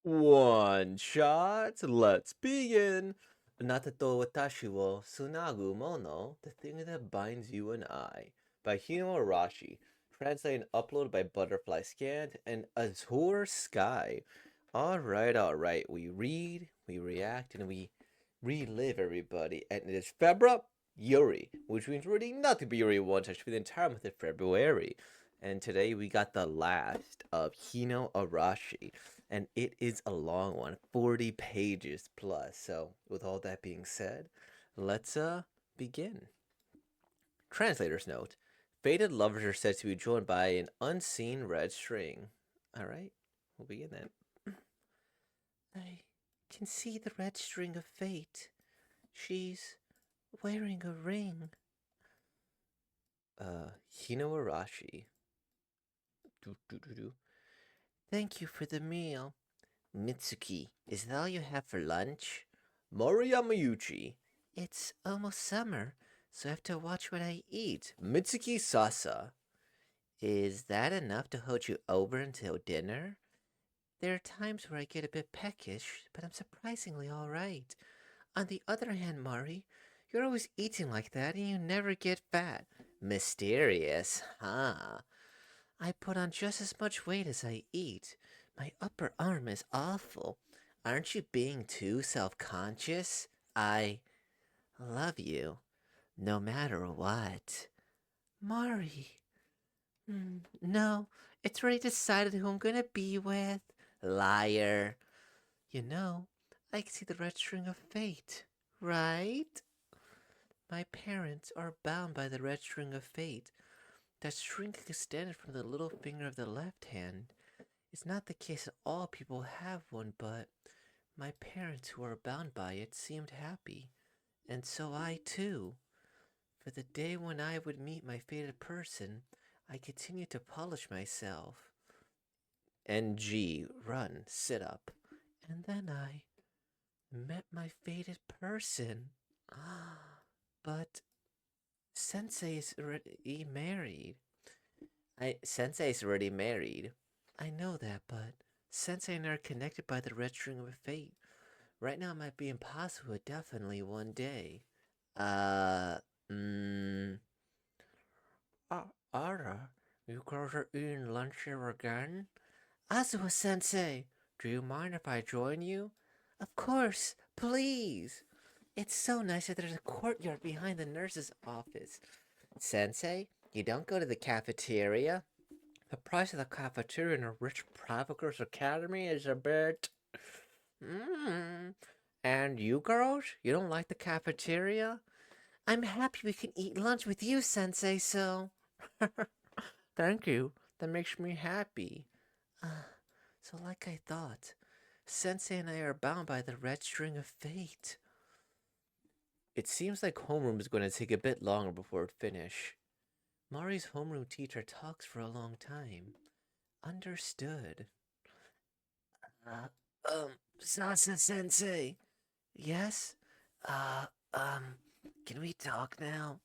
One shot, let's begin. Anata Watashi wo Tsunagu mono, the thing that binds you and I, by Arashi, translated and uploaded by Butterfly Scanned and Azure Sky. Alright, we read, we react, and we relive everybody. And it is February Yuri, which means really nothing but Yuri one touch for the entire month of February. And today we got the last of Arashi, and it is a long one, 40 pages plus. So, with all that being said, let's begin. Translator's note: Fated lovers are said to be joined by an unseen red string. All right, we'll begin then. I can see the red string of fate. She's wearing a ring. Arashi. Do do do do. Thank you for the meal. Mitsuki, is that all you have for lunch? Moriyamayuchi. It's almost summer, so I have to watch what I eat. Mitsuki Sasa. Is that enough to hold you over until dinner? There are times where I get a bit peckish, but I'm surprisingly all right. On the other hand, Mari, you're always eating like that and you never get fat. Mysterious, huh? I put on just as much weight as I eat. My upper arm is awful. Aren't you being too self conscious? I love you, no matter what. Mari. No, it's already decided who I'm gonna be with. Liar. You know, I can see the red string of fate, right? My parents are bound by the red string of fate. That string extended from the little finger of the left hand. It's not the case that all people have one, but my parents who are bound by it seemed happy. And so I too. For the day when I would meet my fated person, I continued to polish myself. NG, run, sit up. And then I met my fated person. But Sensei's already married. Sensei's already married. I know that, but Sensei and I are connected by the red string of fate. Right now it might be impossible, but definitely one day. Uh, mm. Ara, you girls are eating lunch here again? Azuha Sensei, do you mind if I join you? Of course, please. It's so nice that there's a courtyard behind the nurse's office. Sensei, you don't go to the cafeteria? The price of the cafeteria in a rich private girls' academy is a bit. Mmm. And you girls, you don't like the cafeteria? I'm happy we can eat lunch with you, Sensei, so. Thank you. That makes me happy. So, like I thought, Sensei and I are bound by the red string of fate. It seems like homeroom is going to take a bit longer before it finish. Mari's homeroom teacher talks for a long time. Understood. Uh, Sasa Sensei. Yes? Uh, um, can we talk now?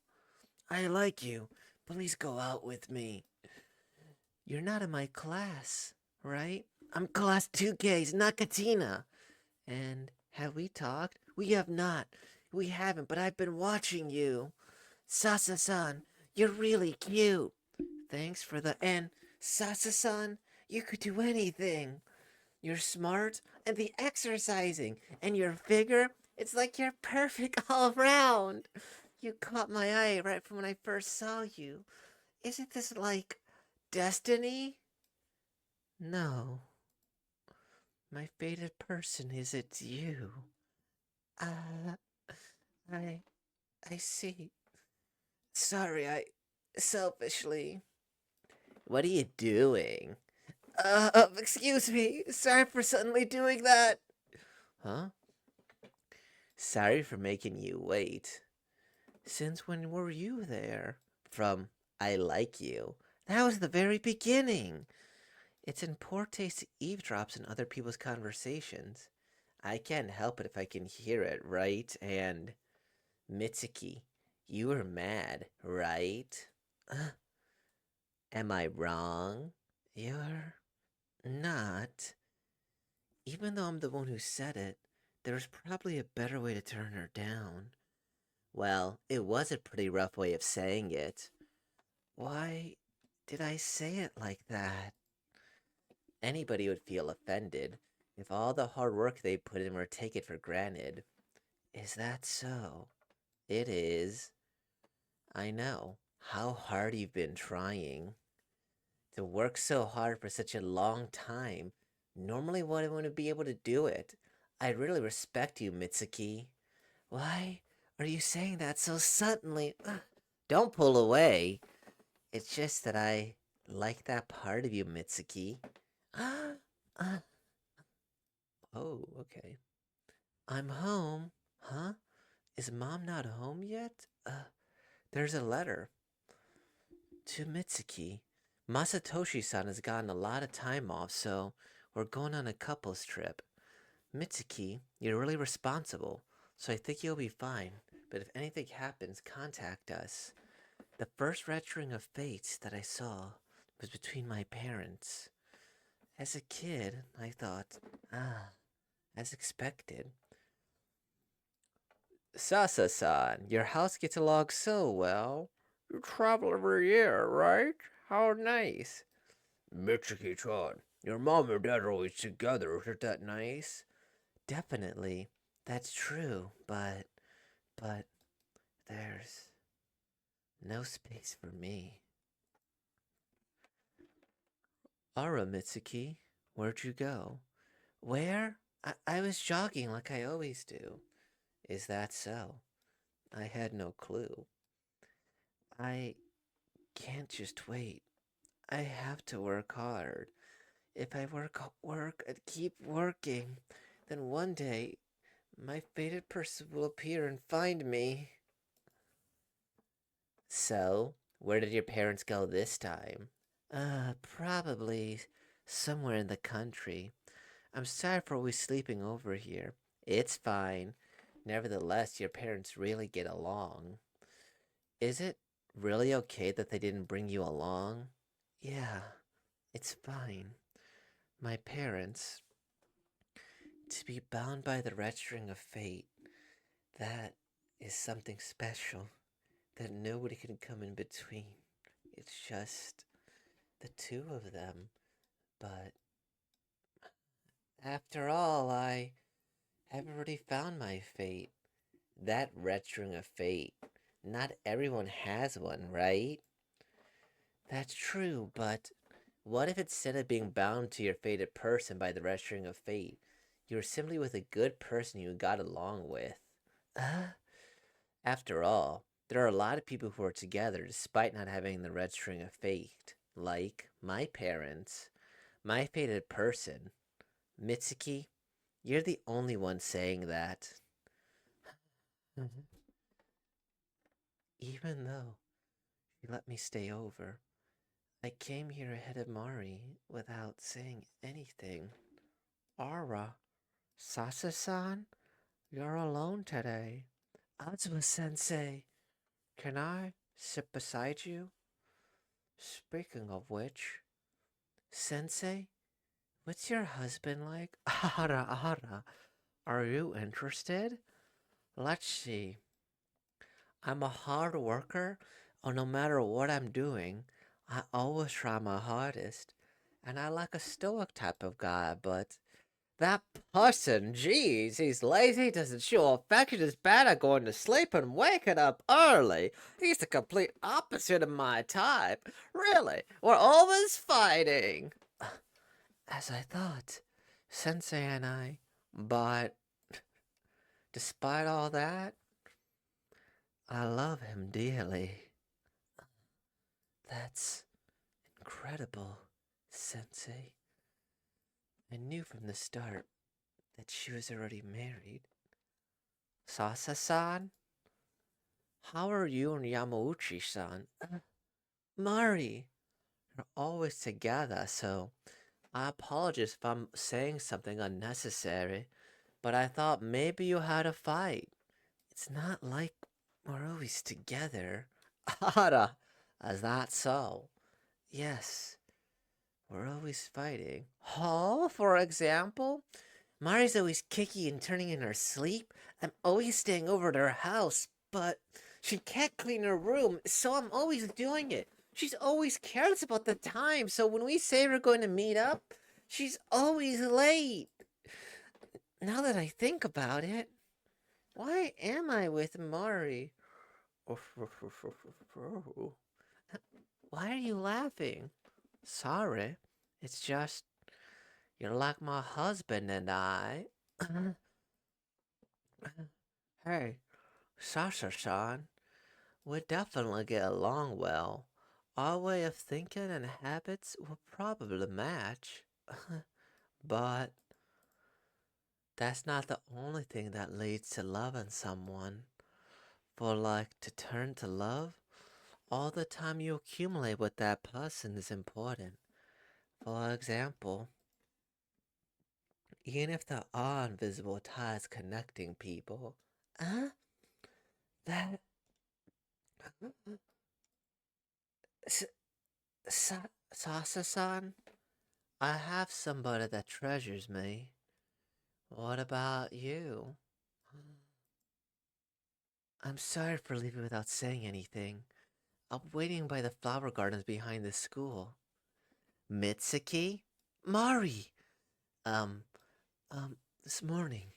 I like you. Please go out with me. You're not in my class, right? I'm class 2K's, not Katina. And have we talked? We have not. We haven't, but I've been watching you. Sasa-san, you're really cute. Thanks for the and Sasa-san, you could do anything. You're smart and the exercising and your figure, it's like you're perfect all around. You caught my eye right from when I first saw you. Isn't this like destiny? No. My fated person is it's you. Uh, I I see. Sorry, I selfishly. What are you doing? Excuse me. Sorry for suddenly doing that. Huh? Sorry for making you wait. Since when were you there? From I like you. That was the very beginning. It's in poor taste to eavesdrop in other people's conversations. I can't help it if I can hear it, right? And Mitsuki, you were mad, right? Am I wrong? You're not. Even though I'm the one who said it, there's probably a better way to turn her down. Well, it was a pretty rough way of saying it. Why did I say it like that? Anybody would feel offended if all the hard work they put in were taken for granted. Is that so? It is. I know how hard you've been trying to work so hard for such a long time. Normally, one wouldn't be able to do it. I really respect you, Mitsuki. Why are you saying that so suddenly? Don't pull away. It's just that I like that part of you, Mitsuki. uh, oh, okay. I'm home. Huh? Is Mom not home yet? There's a letter to Mitsuki. Masatoshi-san has gotten a lot of time off, so we're going on a couples trip. Mitsuki, you're really responsible, so I think you'll be fine. But if anything happens, contact us. The first registering of fate that I saw was between my parents. As a kid, I thought, as expected. Sasa-san, your house gets along so well. You travel every year, right? How nice. Mitsuki-chan, your mom and dad are always together, isn't that nice? Definitely, that's true, but, there's no space for me. Ara, Mitsuki, where'd you go? Where? I was jogging like I always do. Is that so? I had no clue. I can't just wait. I have to work hard. If I work and keep working, then one day my fated person will appear and find me. So, where did your parents go this time? Probably somewhere in the country. I'm sorry for always sleeping over here. It's fine. Nevertheless, your parents really get along. Is it really okay that they didn't bring you along? Yeah, it's fine. My parents, to be bound by the red string of fate, that is something special that nobody can come in between. It's just the two of them. But after all, I have already found my fate. That red string of fate. Not everyone has one, right? That's true, but what if instead of being bound to your fated person by the red string of fate, you were simply with a good person you got along with? Uh, After all, there are a lot of people who are together despite not having the red string of fate. Like my parents, my fated person. Mitsuki, you're the only one saying that. Mhm. Even though you let me stay over, I came here ahead of Mari without saying anything. Ara, Sasa-san, you're alone today. Azuma-sensei, can I sit beside you? Speaking of which, Sensei, what's your husband like? Ara, are you interested? Let's see. I'm a hard worker, and no matter what I'm doing, I always try my hardest. And I like a stoic type of guy, but that person, geez, he's lazy, doesn't show affection, is bad at going to sleep and waking up early. He's the complete opposite of my type. Really, we're always fighting. As I thought, Sensei and I. But despite all that, I love him dearly. That's incredible, Sensei. I knew from the start that she was already married. Sasa-san? How are you and Yamauchi-san? Mari, you're always together, so I apologize if I'm saying something unnecessary, but I thought maybe you had a fight. It's not like we're always together. Ara, is that so? Yes, we're always fighting. Huh? For example? Mari's always kicky and turning in her sleep. I'm always staying over at her house, but she can't clean her room, so I'm always doing it. She's always careless about the time, so when we say we're going to meet up, she's always late. Now that I think about it, why am I with Mari? Why are you laughing? Sorry. It's just, you're like my husband and I. Hey, Sasha-san, we definitely get along well. Our way of thinking and habits will probably match. But that's not the only thing that leads to loving someone. For like to turn to love, all the time you accumulate with that person is important. For example, even if there are invisible ties connecting people, uh, that Sasa-san, I have somebody that treasures me. What about you? I'm sorry for leaving without saying anything. I'm waiting by the flower gardens behind the school. Mitsuki? Mari! Um, this morning,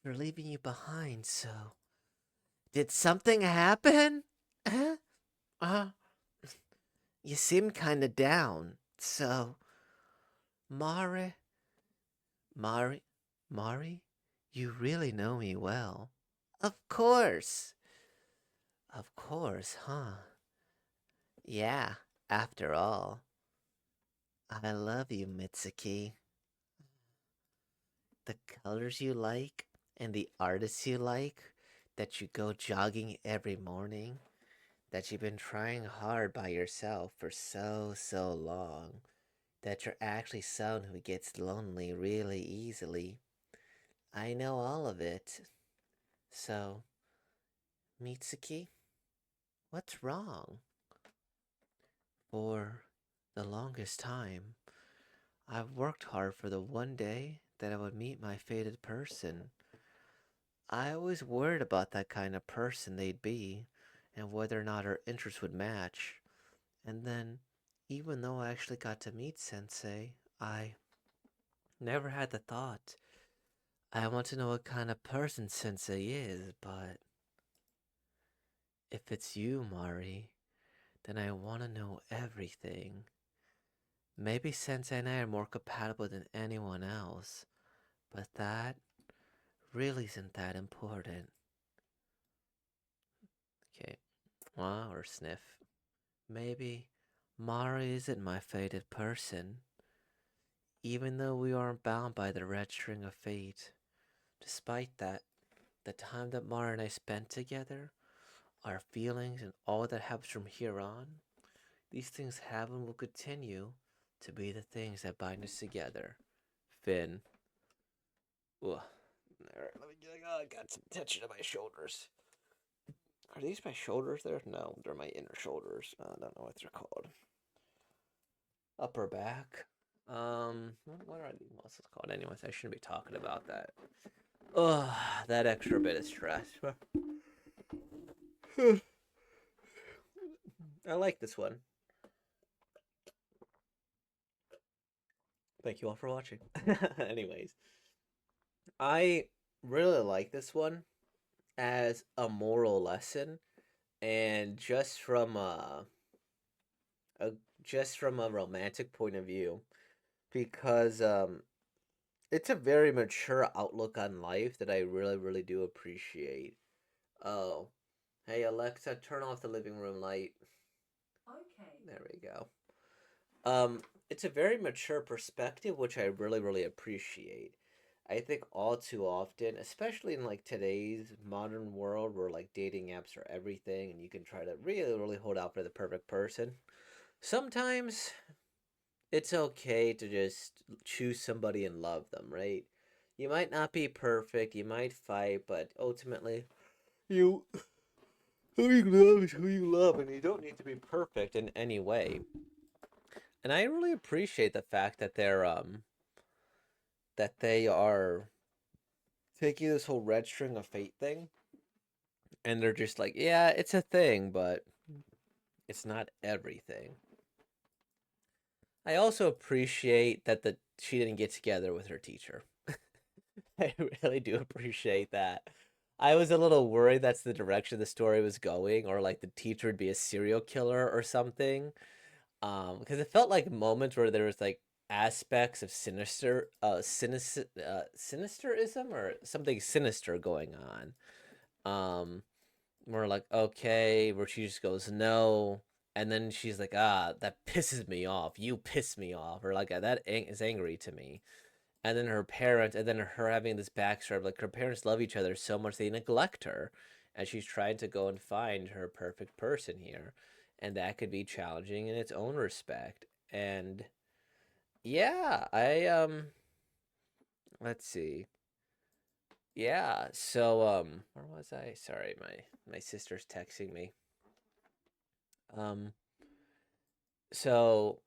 we're leaving you behind, so. Did something happen? Huh? Uh, you seem kinda down, so. Mari? Mari? Mari? You really know me well. Of course. Of course, huh? Yeah, after all. I love you, Mitsuki. The colors you like and the artists you like, that you go jogging every morning, that you've been trying hard by yourself for so long, that you're actually someone who gets lonely really easily. I know all of it. So, Mitsuki, what's wrong? For the longest time, I've worked hard for the one day that I would meet my fated person. I always worried about that kind of person they'd be and whether or not our interests would match. And then, even though I actually got to meet Sensei, I never had the thought. I want to know what kind of person Sensei is, but if it's you, Mari, then I want to know everything. Maybe Sensei and I are more compatible than anyone else, but that really isn't that important. Okay, or sniff. Maybe Mari isn't my fated person, even though we aren't bound by the red string of fate. Despite that, the time that Mari and I spent together, our feelings and all that happens from here on, these things have and will continue to be the things that bind us together. Finn. Ugh. Alright, let me get. Oh, I got some tension in my shoulders. Are these my shoulders there? No, they're my inner shoulders. I don't know what they're called. Upper back. What are these muscles called? Anyways, I shouldn't be talking about that. Ugh, that extra bit of stress. I like this one. Thank you all for watching. Anyways, I really like this one as a moral lesson, and a just from a romantic point of view, because it's a very mature outlook on life that I really do appreciate. Oh, hey Alexa, turn off the living room light. Okay. There we go. It's a very mature perspective, which I really appreciate. I think all too often, especially in like today's modern world where like dating apps are everything and you can try to really hold out for the perfect person, sometimes it's okay to just choose somebody and love them, right? You might not be perfect, you might fight, but ultimately, you who you love is who you love, and you don't need to be perfect in any way. And I really appreciate the fact that they are taking this whole red string of fate thing, and they're just like, yeah, it's a thing, but it's not everything. I also appreciate that the she didn't get together with her teacher. I really do appreciate that. I was a little worried that's the direction the story was going, or like the teacher would be a serial killer or something. Because it felt like moments where there was like aspects of sinisterism or something sinister going on. We're like, okay, where she just goes, no. And then she's like, ah, that pisses me off. You piss me off. Or like, that is angry to me. And then her parents, and then her having this backstory of like her parents love each other so much they neglect her. And she's trying to go and find her perfect person here. And that could be challenging in its own respect. And yeah, let's see. Yeah, so where was I? Sorry, my sister's texting me. Um so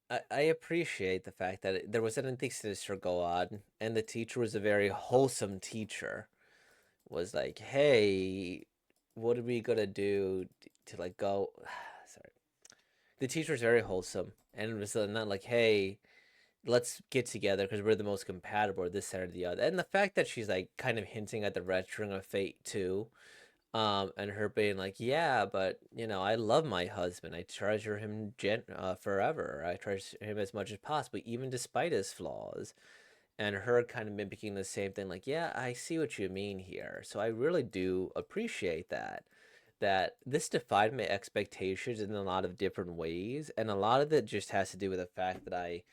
I appreciate the fact that there was anything sinister go on, and the teacher was a very wholesome teacher. Was like, hey, what are we gonna do to like go? Sorry, the teacher was very wholesome, and it was not like, hey, let's get together because we're the most compatible, or this, that, or the other. And the fact that she's like kind of hinting at the red string of fate too, and her being like, yeah, but I love my husband. I treasure him forever. I treasure him as much as possible, even despite his flaws. And her kind of mimicking the same thing, like, yeah, I see what you mean here. So I really do appreciate that. That this defied my expectations in a lot of different ways, and a lot of it just has to do with the fact that I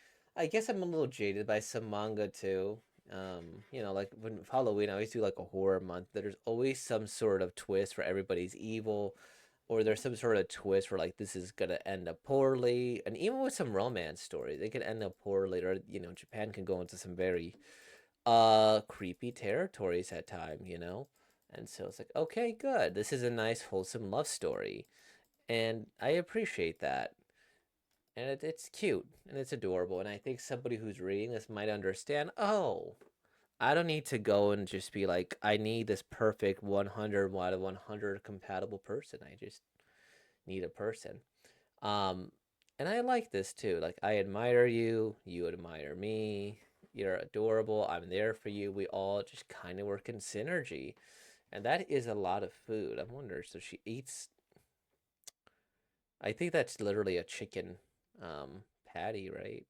guess I'm a little jaded by some manga too. Like when Halloween, I always do like a horror month. There's always some sort of twist where everybody's evil, or there's some sort of twist where like this is gonna end up poorly. And even with some romance stories, it can end up poorly, or Japan can go into some very creepy territories at time. And so it's like, okay, good, this is a nice wholesome love story, and I appreciate that. And it's cute and it's adorable, and I think somebody who's reading this might understand, oh, I don't need to go and just be like, I need this perfect 100 out of 100 compatible person. I just need a person. Um, and I like this too. Like, I admire you, you admire me, you're adorable, I'm there for you. We all just kind of work in synergy. And that is a lot of food. I wonder, so she eats, I think that's literally a chicken patty, right?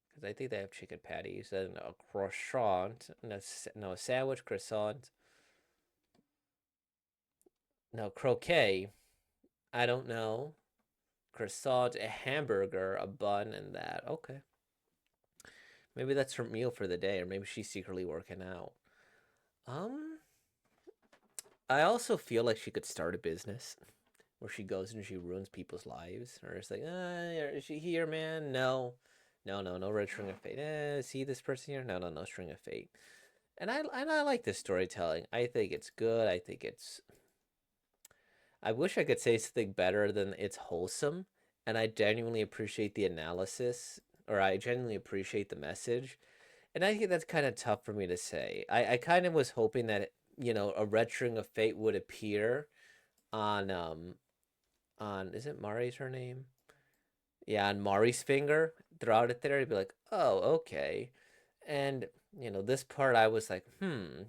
Because I think they have chicken patties and a croissant, no, a sandwich, croissant, no, croquet. I don't know. Croissant, a hamburger, a bun, and that. Okay. Maybe that's her meal for the day, or maybe she's secretly working out. Um, I also feel like she could start a business where she goes and she ruins people's lives, or it's like, is she here, man? No, no, no, no red string of fate. See this person here? No, no, no string of fate. And I like this storytelling. I think it's good. I think it's. I wish I could say something better than it's wholesome, and I genuinely appreciate the analysis, or I genuinely appreciate the message. And I think that's kind of tough for me to say. I kind of was hoping that a red string of fate would appear on is it Mari's her name? Yeah, on Mari's finger throughout it there. I'd be like, oh, okay. And this part I was like,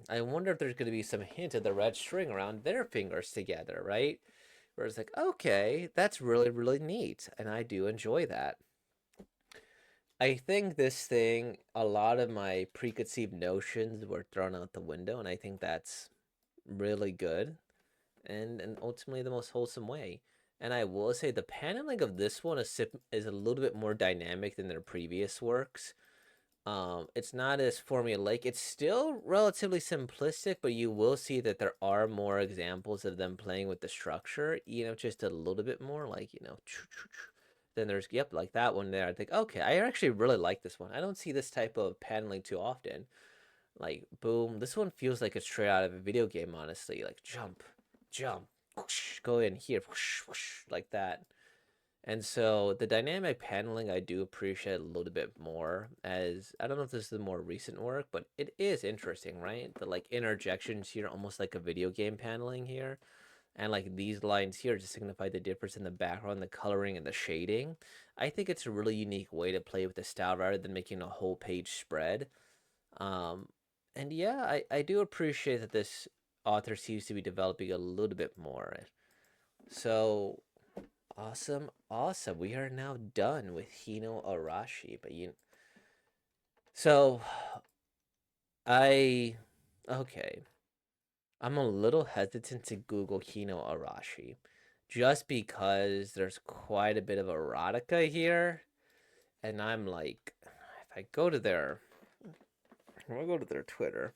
I wonder if there's gonna be some hint of the red string around their fingers together, right? Where it's like, okay, that's really, really neat. And I do enjoy that. I think this thing, a lot of my preconceived notions were thrown out the window, and I think that's really good and ultimately the most wholesome way. And I will say the paneling of this one is a little bit more dynamic than their previous works. It's not as formulaic. It's still relatively simplistic, but you will see that there are more examples of them playing with the structure, just a little bit more like, then there's, yep, like that one there. I think, okay, I actually really like this one. I don't see this type of paneling too often. Like, boom, this one feels like it's straight out of a video game, honestly. Like, jump, jump, whoosh, go in here, whoosh, whoosh, like that. And so the dynamic paneling I do appreciate a little bit more, as I don't know if this is the more recent work, but it is interesting, right? The like interjections here, almost like a video game paneling here. And like these lines here to signify the difference in the background, the coloring, and the shading. I think it's a really unique way to play with the style rather than making a whole page spread. Um, and yeah, I do appreciate that this author seems to be developing a little bit more. So awesome, awesome. We are now done with Hino Arashi. So I okay. I'm a little hesitant to Google Hino Arashi just because there's quite a bit of erotica here. And I'm like, if I go to their Twitter,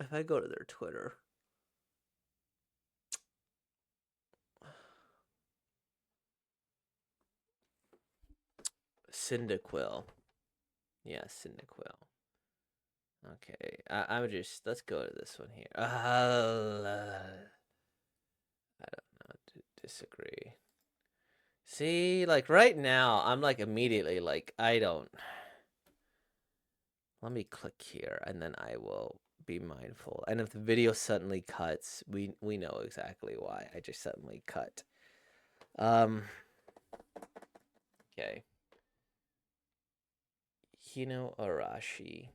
if I go to their Twitter, Cyndaquil. Yeah, Cyndaquil. Okay, I'm just, let's go to this one here. I don't know, disagree. See, like right now, I'm like immediately like, I don't. Let me click here and then I will be mindful. And if the video suddenly cuts, we know exactly why. I just suddenly cut. Okay. Hino Arashi.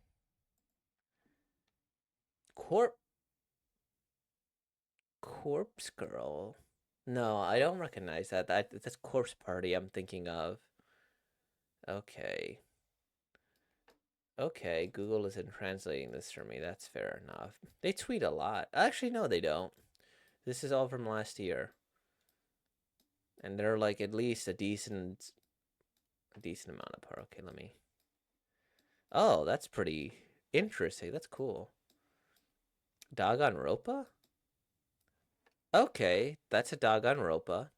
Corpse Girl. No, I don't recognize that. That's Corpse Party I'm thinking of. Okay. Okay, Google isn't translating this for me. That's fair enough. They tweet a lot. Actually, no, they don't. This is all from last year. And they're like at least a decent amount apart. Okay, let me. Oh, that's pretty interesting. That's cool. Danganronpa? Okay, that's a Danganronpa.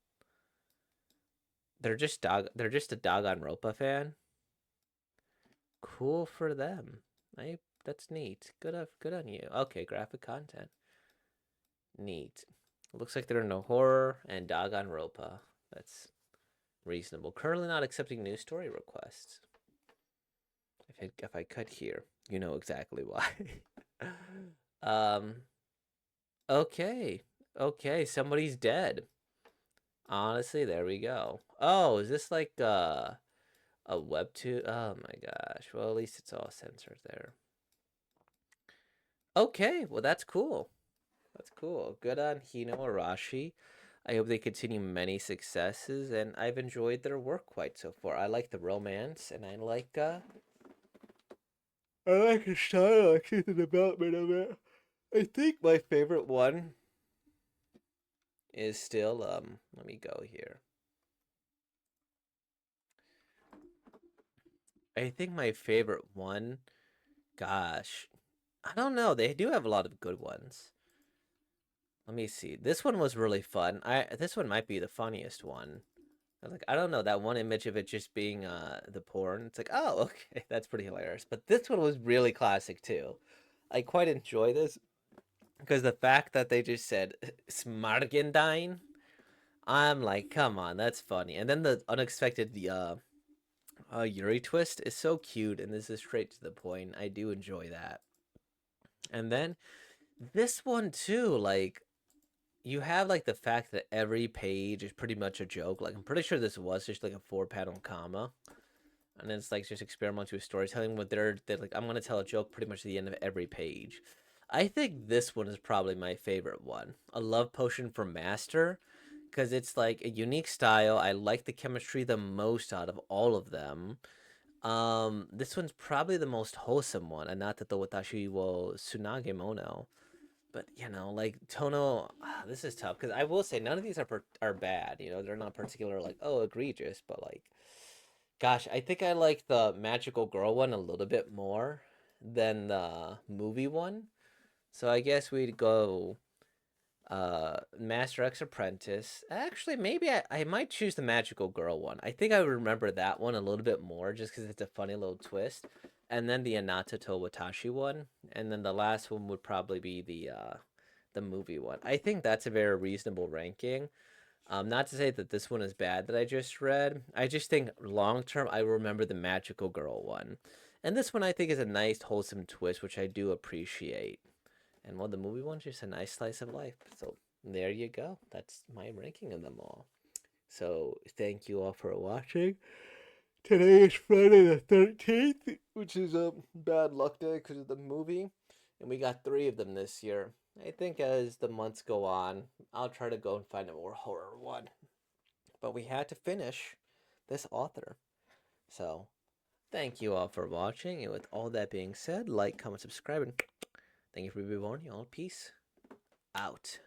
They're just a Danganronpa fan. Cool for them. That's neat. Good on you. Okay, graphic content. Neat. Looks like there are no horror and Danganronpa. That's reasonable. Currently not accepting new story requests. If I cut here, you know exactly why. um. Okay. Okay. Somebody's dead. Honestly, there we go. Oh, is this like a webtoon? Oh my gosh. Well, at least it's all censored there. Okay. Well, that's cool. That's cool. Good on Hino Arashi. I hope they continue many successes, and I've enjoyed their work quite so far. I like the romance, and I like the style. I see the development of it. I think my favorite one is still let me go here. I think my favorite one, gosh, I don't know. They do have a lot of good ones. Let me see. This one was really fun. This one might be the funniest one. Like, I don't know, that one image of it just being the porn. It's like, oh, okay, that's pretty hilarious. But this one was really classic too. I quite enjoy this because the fact that they just said Smargendine, I'm like, come on, that's funny. And then the unexpected Yuri twist is so cute, and this is straight to the point. I do enjoy that. And then this one too, like you have like the fact that every page is pretty much a joke. Like I'm pretty sure this was just like a 4 panel comma, and it's like just experimental with storytelling. But they're like, I'm gonna tell a joke pretty much at the end of every page. I think this one is probably my favorite one. A love potion for master, because it's like a unique style. I like the chemistry the most out of all of them. This one's probably the most wholesome one, Anata to Watashi wo Tsunage mono. But you know, like Tono, this is tough because I will say none of these are bad. You know, they're not particular like oh egregious, but like, gosh, I think I like the magical girl one a little bit more than the movie one. So I guess we'd go Master X Apprentice. Actually, maybe I might choose the magical girl one. I think I would remember that one a little bit more just because it's a funny little twist. And then the Anata to Watashi one, and then the last one would probably be the movie one. I think that's a very reasonable ranking. Not to say that this one is bad that I just read. I just think long term, I remember the magical girl one, and this one I think is a nice, wholesome twist, which I do appreciate. And well, the movie one's just a nice slice of life. So there you go. That's my ranking of them all. So thank you all for watching. Today is Friday the 13th, which is a bad luck day because of the movie. And we got three of them this year. I think as the months go on, I'll try to go and find a more horror one. But we had to finish this author. So thank you all for watching. And with all that being said, like, comment, subscribe, and thank you for being on y'all. Peace out.